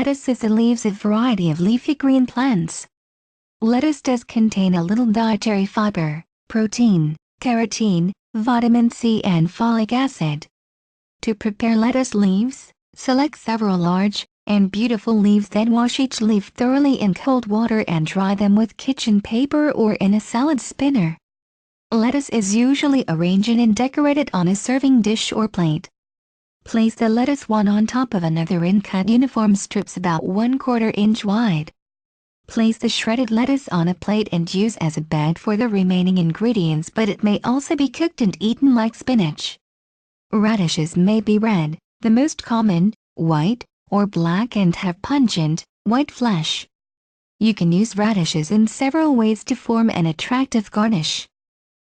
lettuce is the leaves of variety of leafy green plants. Lettuce does contain a little dietary fiber, protein, carotene, vitamin C and folic acid. To prepare lettuce leaves, select several large and beautiful leaves, then wash each leaf thoroughly in cold water and dry them with kitchen paper or in a salad spinner. Lettuce is usually arranged and decorated on a serving dish or plate. Place the lettuce one on top of another in cut uniform strips about 1/4 inch wide. Place the shredded lettuce on a plate and use as a bed for the remaining ingredients, but it may also be cooked and eaten like spinach. Radishes may be red, the most common, white, or black and have pungent, white flesh. You can use radishes in several ways to form an attractive garnish.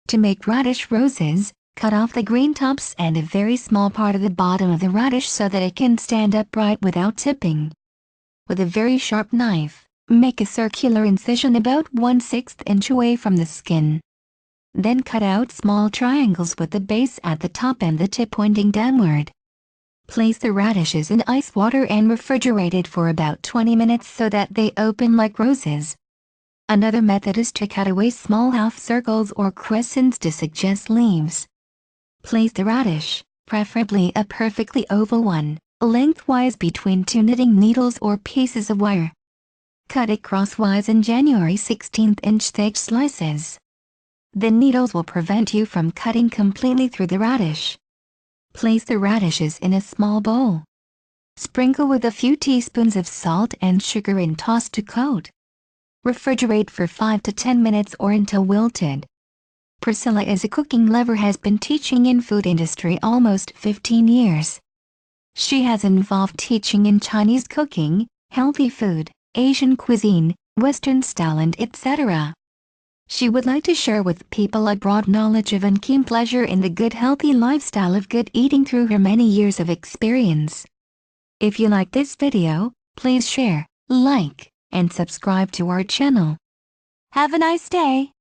To make radish roses, cut off the green tops and a very small part of the bottom of the radish so that it can stand upright without tipping. With a very sharp knife, make a circular incision about 1/6 inch away from the skin. Then cut out small triangles with the base at the top and the tip pointing downward. Place the radishes in ice water and refrigerate it for about 20 minutes so that they open like roses. Another method is to cut away small half circles or crescents to suggest leaves. Place the radish, preferably a perfectly oval one, lengthwise between 2 knitting needles or pieces of wire. Cut it crosswise in January 16-inch thick slices. The needles will prevent you from cutting completely through the radish. Place the radishes in a small bowl. Sprinkle with a few teaspoons of salt and sugar and toss to coat. Refrigerate for 5 to 10 minutes or until wilted. Priscilla is a cooking lover, has been teaching in food industry almost 15 years. She has involved teaching in Chinese cooking, healthy food, Asian cuisine, Western style and etc. She would like to share with people a broad knowledge of and keen pleasure in the good healthy lifestyle of good eating through her many years of experience. If you like this video, please share, like, and subscribe to our channel. Have a nice day.